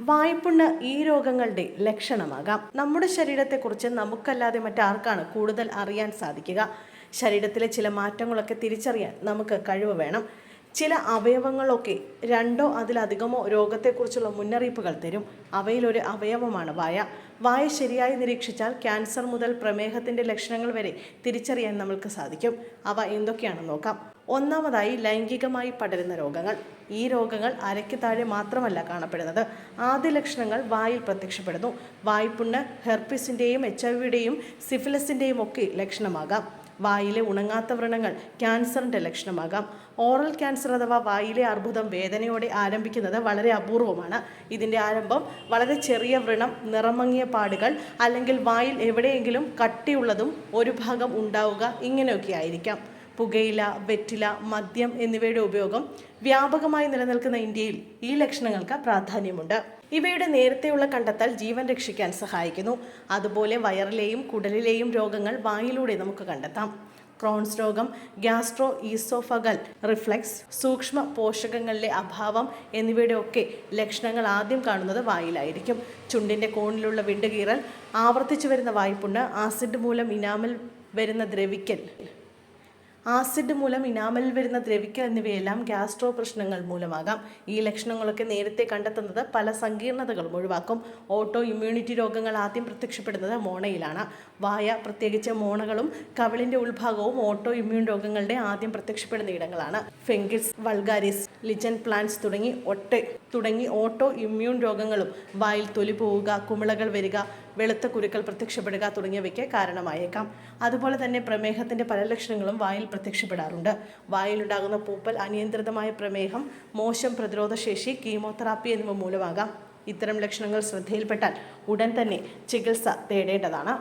വായ്പുണ്ണ് ഈ രോഗങ്ങളുടെ ലക്ഷണമാകാം. നമ്മുടെ ശരീരത്തെക്കുറിച്ച് നമുക്കല്ലാതെ മറ്റാർക്കാണ് കൂടുതൽ അറിയാൻ സാധിക്കുക? ശരീരത്തിലെ ചില മാറ്റങ്ങളൊക്കെ തിരിച്ചറിയാൻ നമുക്ക് കഴിവ് വേണം. ചില അവയവങ്ങളൊക്കെ രണ്ടോ അതിലധികമോ രോഗത്തെക്കുറിച്ചുള്ള മുന്നറിയിപ്പുകൾ തരും. അവയിലൊരു അവയവമാണ് വായ. വായ ശരിയായി നിരീക്ഷിച്ചാൽ ക്യാൻസർ മുതൽ പ്രമേഹത്തിൻ്റെ ലക്ഷണങ്ങൾ വരെ തിരിച്ചറിയാൻ നമ്മൾക്ക് സാധിക്കും. അവ എന്തൊക്കെയാണെന്ന് നോക്കാം. ഒന്നാമതായി, ലൈംഗികമായി പടരുന്ന രോഗങ്ങൾ. ഈ രോഗങ്ങൾ അരയ്ക്ക് താഴെ മാത്രമല്ല കാണപ്പെടുന്നത്. ആദ്യ ലക്ഷണങ്ങൾ വായിൽ പ്രത്യക്ഷപ്പെടുന്നു. വായ്പുണ്ണ് ഹെർപ്പിസിൻ്റെയും HIV-യുടെയും സിഫിലിസിൻ്റെയും ഒക്കെ ലക്ഷണമാകാം. വായിലെ ഉണങ്ങാത്ത വ്രണങ്ങൾ ക്യാൻസറിൻ്റെ ലക്ഷണമാകാം. ഓറൽ ക്യാൻസർ അഥവാ വായിലെ അർബുദം വേദനയോടെ ആരംഭിക്കുന്നത് വളരെ അപൂർവമാണ്. ഇതിൻ്റെ ആരംഭം വളരെ ചെറിയ വ്രണം, നിറമങ്ങിയ പാടുകൾ, അല്ലെങ്കിൽ വായിൽ എവിടെയെങ്കിലും കട്ടിയുള്ളതും ഒരു ഭാഗം ഉണ്ടാവുക, ഇങ്ങനെയൊക്കെ ആയിരിക്കാം. പുകയില, വെറ്റില, മദ്യം എന്നിവയുടെ ഉപയോഗം വ്യാപകമായി നിലനിൽക്കുന്ന ഇന്ത്യയിൽ ഈ ലക്ഷണങ്ങൾക്ക് പ്രാധാന്യമുണ്ട്. ഇവയുടെ നേരത്തെയുള്ള കണ്ടെത്തൽ ജീവൻ രക്ഷിക്കാൻ സഹായിക്കുന്നു. അതുപോലെ വയറിലെയും കുടലിലെയും രോഗങ്ങൾ വായിലൂടെ നമുക്ക് കണ്ടെത്താം. ക്രോൺസ് രോഗം, ഗ്യാസ്ട്രോ ഈസോഫഗൽ റിഫ്ലക്സ്, സൂക്ഷ്മ പോഷകങ്ങളിലെ അഭാവം എന്നിവയുടെ ഒക്കെ ലക്ഷണങ്ങൾ ആദ്യം കാണുന്നത് വായിലായിരിക്കും. ചുണ്ടിൻ്റെ കോണിലുള്ള വിണ്ടുകീറൽ, ആവർത്തിച്ചു വരുന്ന വായ്പുണ്ണ്, ആസിഡ് മൂലം ഇനാമലിൽ വരുന്ന ദ്രവിക്കൽ എന്നിവയെല്ലാം ഗ്യാസ്ട്രോ പ്രശ്നങ്ങൾ മൂലമാകാം. ഈ ലക്ഷണങ്ങളൊക്കെ നേരത്തെ കണ്ടെത്തുന്നത് പല സങ്കീർണതകളും ഒഴിവാക്കും. ഓട്ടോ ഇമ്മ്യൂണിറ്റി രോഗങ്ങൾ ആദ്യം പ്രത്യക്ഷപ്പെടുന്നത് മോണയിലാണ്. വായ, പ്രത്യേകിച്ച് മോണകളും കവിളിൻ്റെ ഉൾഭാഗവും ഓട്ടോ ഇമ്മ്യൂൺ രോഗങ്ങളുടെ ആദ്യം പ്രത്യക്ഷപ്പെടുന്ന ഇടങ്ങളാണ്. ഫെങ്കിസ് വൾഗാരിസ്, ലിജൻ പ്ലാന്റ്സ് തുടങ്ങി ഓട്ടോ ഇമ്മ്യൂൺ രോഗങ്ങളും വായിൽ തൊലി പോവുക, കുമിളകൾ വരിക, വെളുത്ത കുരുക്കൾ പ്രത്യക്ഷപ്പെടുക തുടങ്ങിയവയ്ക്ക് കാരണമായേക്കാം. അതുപോലെ തന്നെ പ്രമേഹത്തിൻ്റെ പല ലക്ഷണങ്ങളും വായിൽ പ്രത്യക്ഷപ്പെടാറുണ്ട്. വായിലുണ്ടാകുന്ന പൂപ്പൽ, അനിയന്ത്രിതമായ പ്രമേഹം, മോശം പ്രതിരോധശേഷി, കീമോതെറാപ്പി എന്നിവ മൂലമാകാം. ഇത്തരം ലക്ഷണങ്ങൾ ശ്രദ്ധയിൽപ്പെട്ടാൽ ഉടൻ തന്നെ ചികിത്സ തേടേണ്ടതാണ്.